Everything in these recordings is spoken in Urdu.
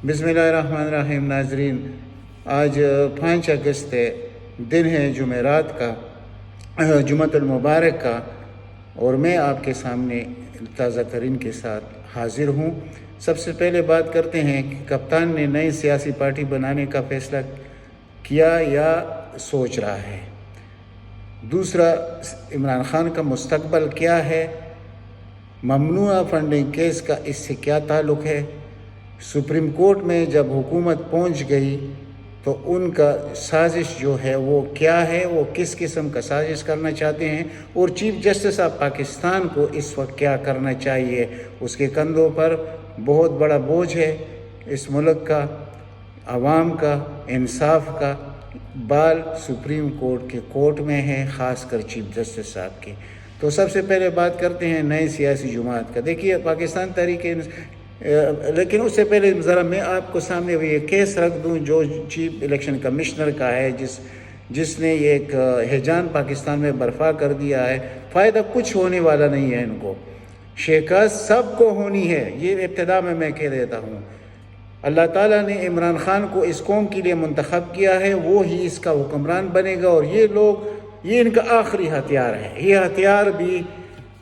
بسم اللہ الرحمن الرحیم۔ ناظرین، آج 5 اگست ہے، دن ہے جمعرات کا، جمعۃ المبارک کا، اور میں آپ کے سامنے تازہ ترین کے ساتھ حاضر ہوں۔ سب سے پہلے بات کرتے ہیں کہ کپتان نے نئی سیاسی پارٹی بنانے کا فیصلہ کیا یا سوچ رہا ہے۔ دوسرا، عمران خان کا مستقبل کیا ہے؟ ممنوعہ فنڈنگ کیس کا اس سے کیا تعلق ہے؟ سپریم کورٹ میں جب حکومت پہنچ گئی تو ان کا سازش جو ہے وہ کیا ہے، وہ کس قسم کا سازش کرنا چاہتے ہیں، اور چیف جسٹس آف پاکستان کو اس وقت کیا کرنا چاہیے؟ اس کے کندھوں پر بہت بڑا بوجھ ہے۔ اس ملک کا، عوام کا، انصاف کا بال سپریم کورٹ کے کورٹ میں ہے، خاص کر چیف جسٹس صاحب کے۔ تو سب سے پہلے بات کرتے ہیں نئے سیاسی جماعت کا۔ دیکھیے، پاکستان تحریک لیکن اس سے پہلے ذرا میں آپ کو سامنے یہ کیس رکھ دوں جو چیف الیکشن کمشنر کا ہے، جس نے یہ ایک ہیجان پاکستان میں برپا کر دیا ہے۔ فائدہ کچھ ہونے والا نہیں ہے ان کو، شکست سب کو ہونی ہے، یہ ابتدا میں کہہ دیتا ہوں۔ اللہ تعالیٰ نے عمران خان کو اس قوم کے لیے منتخب کیا ہے، وہ ہی اس کا حکمران بنے گا، اور یہ ان کا آخری ہتھیار ہے۔ یہ ہتھیار بھی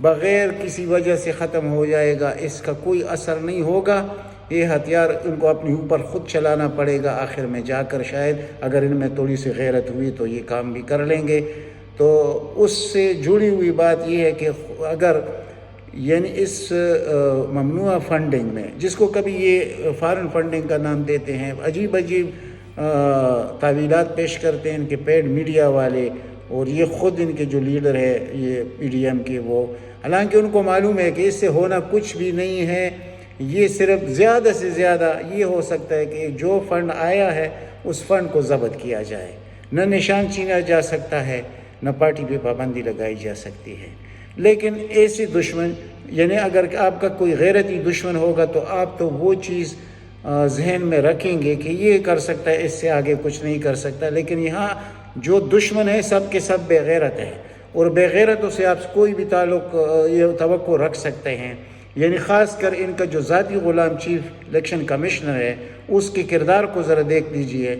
بغیر کسی وجہ سے ختم ہو جائے گا، اس کا کوئی اثر نہیں ہوگا۔ یہ ہتھیار ان کو اپنے اوپر خود چلانا پڑے گا، آخر میں جا کر شاید اگر ان میں تھوڑی سی غیرت ہوئی تو یہ کام بھی کر لیں گے۔ تو اس سے جڑی ہوئی بات یہ ہے کہ اگر یعنی اس ممنوعہ فنڈنگ میں، جس کو کبھی یہ فارن فنڈنگ کا نام دیتے ہیں، عجیب تعویلات پیش کرتے ہیں ان کے پیڈ میڈیا والے، اور یہ خود ان کے جو لیڈر ہے یہ پی ڈی ایم کے، وہ حالانکہ ان کو معلوم ہے کہ اس سے ہونا کچھ بھی نہیں ہے۔ یہ صرف زیادہ سے زیادہ یہ ہو سکتا ہے کہ جو فنڈ آیا ہے اس فنڈ کو ضبط کیا جائے، نہ نشان چھینا جا سکتا ہے، نہ پارٹی پہ پابندی لگائی جا سکتی ہے۔ لیکن ایسی دشمن، یعنی اگر آپ کا کوئی غیرتی دشمن ہوگا تو آپ تو وہ چیز ذہن میں رکھیں گے کہ یہ کر سکتا ہے، اس سے آگے کچھ نہیں کر سکتا۔ لیکن یہاں جو دشمن ہے سب کے سب بے غیرت ہے، اور بے غیرتوں سے آپ کوئی بھی تعلق یہ توقع رکھ سکتے ہیں۔ یعنی خاص کر ان کا جو ذاتی غلام چیف الیکشن کمشنر ہے، اس کے کردار کو ذرا دیکھ لیجئے،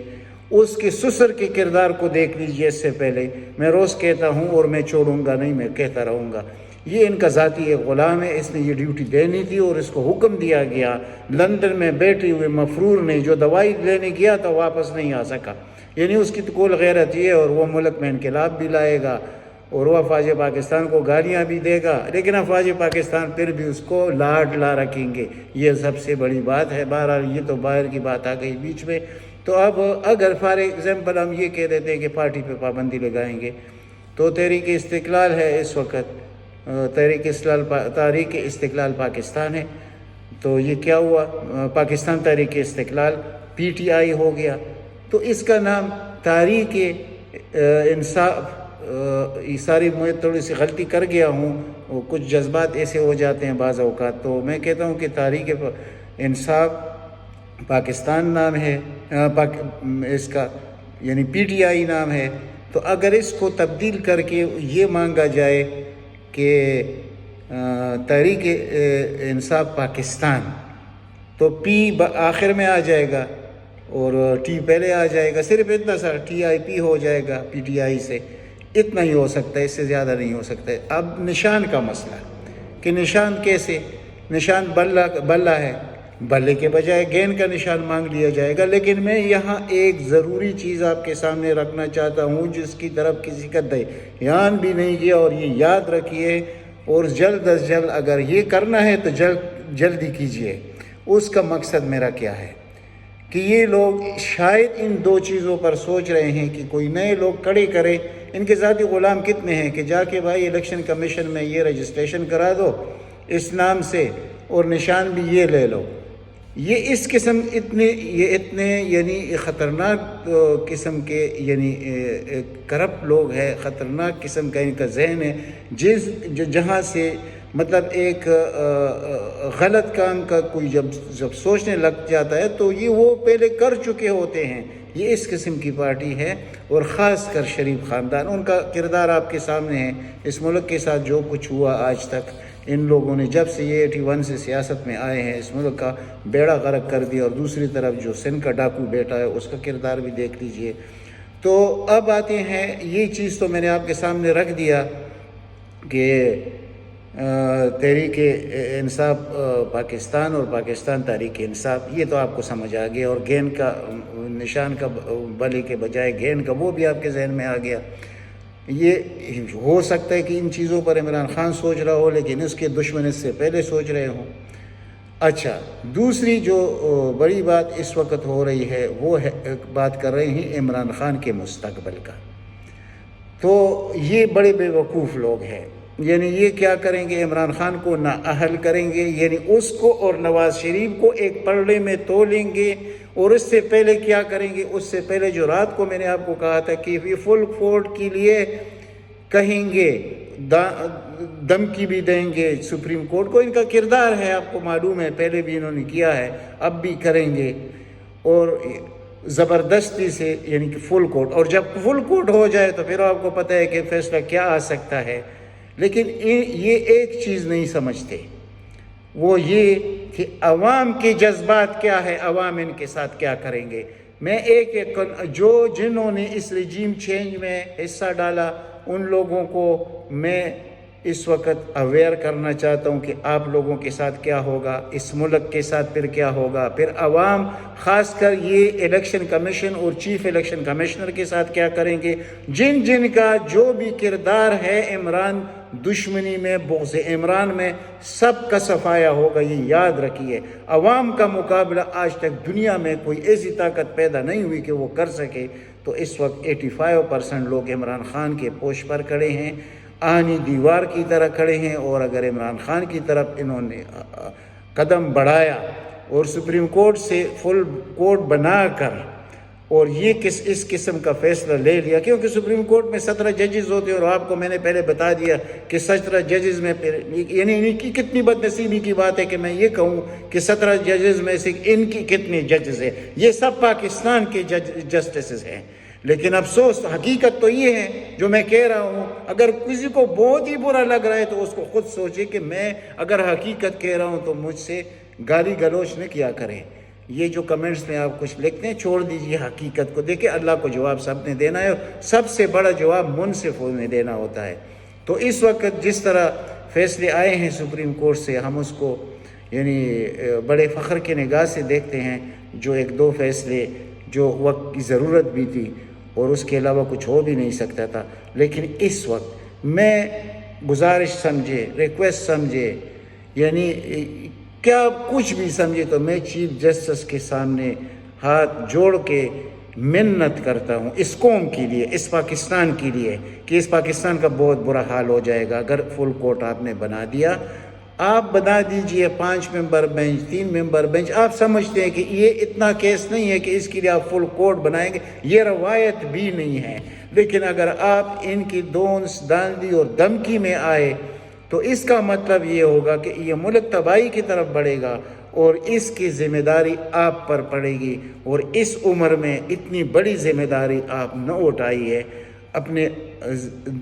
اس کے سسر کے کردار کو دیکھ لیجئے۔ اس سے پہلے میں روز کہتا ہوں اور میں چھوڑوں گا نہیں، میں کہتا رہوں گا، یہ ان کا ذاتی ایک غلام ہے۔ اس نے یہ ڈیوٹی دینی تھی اور اس کو حکم دیا گیا۔ لندن میں بیٹھے ہوئے مفرور نے جو دوائی لینے گیا تو واپس نہیں آ سکا، یعنی اس کی تو کول غیرت یہ ہے، اور وہ ملک میں انقلاب بھی لائے گا، اور وہ افواج پاکستان کو گالیاں بھی دے گا، لیکن افواج پاکستان پھر بھی اس کو لا رکھیں گے۔ یہ سب سے بڑی بات ہے۔ بہرحال یہ تو باہر کی بات آ گئی بیچ میں۔ تو اب اگر فار ایگزامپل ہم یہ کہہ دیتے ہیں کہ پارٹی پہ پابندی لگائیں گے، تو تحریک استقلال ہے اس وقت، تحریک استقلال پاکستان ہے، تو یہ کیا ہوا؟ پاکستان تحریک استقلال پی ٹی آئی ہو گیا۔ تو اس کا نام تحریک انصاف، یہ ساری میں تھوڑی سی غلطی کر گیا ہوں، کچھ جذبات ایسے ہو جاتے ہیں بعض اوقات، تو میں کہتا ہوں کہ تحریک انصاف پاکستان نام ہے اس کا، یعنی پی ٹی آئی نام ہے۔ تو اگر اس کو تبدیل کر کے یہ مانگا جائے کہ تحریک انصاف پاکستان، تو پی آخر میں آ جائے گا اور ٹی پہلے آ جائے گا، صرف اتنا سا ٹی آئی پی ہو جائے گا پی ٹی آئی سے، اتنا ہی ہو سکتا ہے، اس سے زیادہ نہیں ہو سکتا ہے۔ اب نشان کا مسئلہ کہ نشان کیسے؟ نشان بلہ ہے، بلے کے بجائے گیند کا نشان مانگ لیا جائے گا۔ لیکن میں یہاں ایک ضروری چیز آپ کے سامنے رکھنا چاہتا ہوں جس کی طرف کسی کا دھیان بھی نہیں گیا، اور یہ یاد رکھیے، اور جلد از جلد اگر یہ کرنا ہے تو جلدی کیجئے۔ اس کا مقصد میرا کیا ہے کہ یہ لوگ شاید ان دو چیزوں پر سوچ رہے ہیں کہ کوئی نئے لوگ کھڑے کرے۔ ان کے ذاتی غلام کتنے ہیں کہ جا کے بھائی الیکشن کمیشن میں یہ رجسٹریشن کرا دو اس نام سے، اور نشان بھی یہ لے لو۔ یہ اس قسم اتنے یعنی خطرناک قسم کے، یعنی کرپٹ لوگ ہیں، خطرناک قسم کا ان کا ذہن ہے، جہاں سے مطلب ایک غلط کام کا کوئی جب سوچنے لگ جاتا ہے تو یہ وہ پہلے کر چکے ہوتے ہیں۔ یہ اس قسم کی پارٹی ہے، اور خاص کر شریف خاندان، ان کا کردار آپ کے سامنے ہے۔ اس ملک کے ساتھ جو کچھ ہوا آج تک، ان لوگوں نے جب سے یہ 81 سے سیاست میں آئے ہیں اس ملک کا بیڑا غرق کر دیا، اور دوسری طرف جو سندھ کا ڈاکو بیٹا ہے اس کا کردار بھی دیکھ لیجئے۔ تو اب آتے ہیں، یہ چیز تو میں نے آپ کے سامنے رکھ دیا کہ تحریک انصاف پاکستان اور پاکستان تحریک انصاف، یہ تو آپ کو سمجھ آ گیا، اور گین کا نشان کا بلی کے بجائے گین کا وہ بھی آپ کے ذہن میں آ گیا۔ یہ ہو سکتا ہے کہ ان چیزوں پر عمران خان سوچ رہا ہو، لیکن اس کے دشمن اس سے پہلے سوچ رہے ہوں۔ اچھا، دوسری جو بڑی بات اس وقت ہو رہی ہے وہ ہے، بات کر رہے ہیں عمران خان کے مستقبل کا۔ تو یہ بڑے بے وقوف لوگ ہیں، یعنی یہ کیا کریں گے، عمران خان کو نااہل کریں گے، یعنی اس کو اور نواز شریف کو ایک پلڑے میں تولیں گے۔ اور اس سے پہلے کیا کریں گے، اس سے پہلے جو رات کو میں نے آپ کو کہا تھا کہ یہ فل کورٹ کے لیے کہیں گے، دھمکی بھی دیں گے سپریم کورٹ کو۔ ان کا کردار ہے، آپ کو معلوم ہے، پہلے بھی انہوں نے کیا ہے، اب بھی کریں گے، اور زبردستی سے، یعنی کہ فل کورٹ۔ اور جب فل کورٹ ہو جائے تو پھر آپ کو پتہ ہے کہ فیصلہ کیا آ سکتا ہے۔ لیکن یہ ایک چیز نہیں سمجھتے، وہ یہ کہ عوام کے جذبات کیا ہے، عوام ان کے ساتھ کیا کریں گے۔ میں ایک جنہوں نے اس رجیم چینج میں حصہ ڈالا ان لوگوں کو میں اس وقت اویئر کرنا چاہتا ہوں کہ آپ لوگوں کے ساتھ کیا ہوگا، اس ملک کے ساتھ پھر کیا ہوگا، پھر عوام خاص کر یہ الیکشن کمیشن اور چیف الیکشن کمشنر کے ساتھ کیا کریں گے، جن کا جو بھی کردار ہے عمران دشمنی میں، بغض عمران میں، سب کا صفایا ہوگا۔ یہ یاد رکھیے، عوام کا مقابلہ آج تک دنیا میں کوئی ایسی طاقت پیدا نہیں ہوئی کہ وہ کر سکے۔ تو اس وقت 85% لوگ عمران خان کے پوش پر کھڑے ہیں، آہنی دیوار کی طرح کھڑے ہیں، اور اگر عمران خان کی طرف انہوں نے قدم بڑھایا اور سپریم کورٹ سے فل کورٹ بنا کر اور یہ اس قسم کا فیصلہ لے لیا، کیونکہ سپریم کورٹ میں 17 ججز ہوتے ہیں، اور آپ کو میں نے پہلے بتا دیا کہ 17 ججز میں یعنی کتنی بد نصیبی کی بات ہے کہ میں یہ کہوں کہ 17 ججز میں سے ان کی کتنے ججز ہیں، یہ سب پاکستان کے جسٹسز ہیں۔ لیکن افسوس حقیقت تو یہ ہے جو میں کہہ رہا ہوں، اگر کسی کو بہت ہی برا لگ رہا ہے تو اس کو خود سوچے کہ میں اگر حقیقت کہہ رہا ہوں تو مجھ سے گالی گلوچ نہ کیا کریں۔ یہ جو کمنٹس میں آپ کچھ لکھتے ہیں چھوڑ دیجئے حقیقت کو، دیکھیں اللہ کو جواب سب نے دینا ہے، سب سے بڑا جواب منصف نے دینا ہوتا ہے۔ تو اس وقت جس طرح فیصلے آئے ہیں سپریم کورٹ سے، ہم اس کو یعنی بڑے فخر کی نگاہ سے دیکھتے ہیں، جو ایک دو فیصلے جو وقت کی ضرورت بھی تھی اور اس کے علاوہ کچھ ہو بھی نہیں سکتا تھا۔ لیکن اس وقت میں گزارش سمجھے، ریکویسٹ سمجھے، یعنی کیا کچھ بھی سمجھے، تو میں چیف جسٹس کے سامنے ہاتھ جوڑ کے منت کرتا ہوں اس قوم کے لیے، اس پاکستان کے لیے، کہ اس پاکستان کا بہت برا حال ہو جائے گا اگر فل کورٹ آپ نے بنا دیا۔ آپ بنا دیجئے 5 ممبر بینچ، 3 ممبر بینچ۔ آپ سمجھتے ہیں کہ یہ اتنا کیس نہیں ہے کہ اس کے لیے آپ فل کورٹ بنائیں گے، یہ روایت بھی نہیں ہے۔ لیکن اگر آپ ان کی دونس داندی اور دھمکی میں آئے تو اس کا مطلب یہ ہوگا کہ یہ ملک تباہی کی طرف بڑھے گا، اور اس کی ذمہ داری آپ پر پڑے گی، اور اس عمر میں اتنی بڑی ذمہ داری آپ نہ اٹھائی ہے۔ اپنے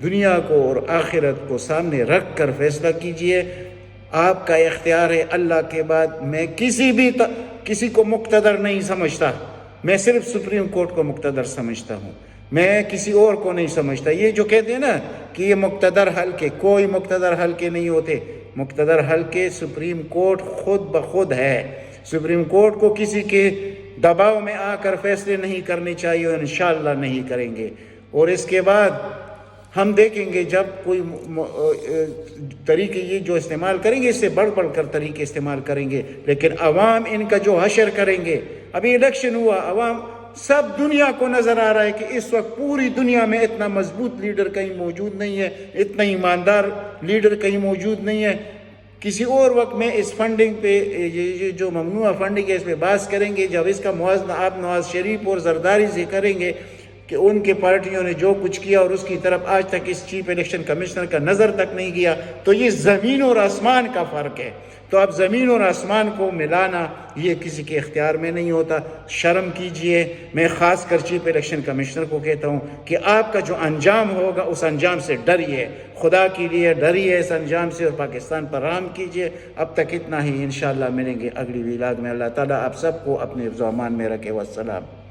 دنیا کو اور آخرت کو سامنے رکھ کر فیصلہ کیجئے، آپ کا اختیار ہے۔ اللہ کے بعد میں کسی کو مقتدر نہیں سمجھتا، میں صرف سپریم کورٹ کو مقتدر سمجھتا ہوں، میں کسی اور کو نہیں سمجھتا۔ یہ جو کہتے ہیں نا کہ یہ مقتدر حلقے، کوئی مقتدر حلقے نہیں ہوتے۔ مقتدر حلقے سپریم کورٹ خود بخود ہے۔ سپریم کورٹ کو کسی کے دباؤ میں آ کر فیصلے نہیں کرنے چاہیے، اور انشاءاللہ نہیں کریں گے۔ اور اس کے بعد ہم دیکھیں گے جب کوئی طریقے یہ جو استعمال کریں گے، اس سے بڑھ کر طریقے استعمال کریں گے، لیکن عوام ان کا جو حشر کریں گے۔ ابھی الیکشن ہوا، عوام سب دنیا کو نظر آ رہا ہے کہ اس وقت پوری دنیا میں اتنا مضبوط لیڈر کہیں موجود نہیں ہے، اتنا ایماندار لیڈر کہیں موجود نہیں ہے۔ کسی اور وقت میں اس فنڈنگ پہ، یہ جو ممنوع فنڈنگ ہے، اس پہ بحث کریں گے۔ جب اس کا موازنہ آپ نواز شریف اور زرداری سے کریں گے کہ ان کے پارٹیوں نے جو کچھ کیا اور اس کی طرف آج تک اس چیف الیکشن کمشنر کا نظر تک نہیں کیا، تو یہ زمین اور آسمان کا فرق ہے۔ تو اب زمین اور آسمان کو ملانا یہ کسی کے اختیار میں نہیں ہوتا۔ شرم کیجئے۔ میں خاص کر چیف الیکشن کمشنر کو کہتا ہوں کہ آپ کا جو انجام ہوگا اس انجام سے ڈریے، خدا کے لیے ڈریے اس انجام سے، اور پاکستان پر رحم کیجئے۔ اب تک اتنا ہی، انشاءاللہ ملیں گے اگلی ویلاگ میں۔ اللہ تعالیٰ آپ سب کو اپنے حفظ و امان میں رکھے۔ والسلام۔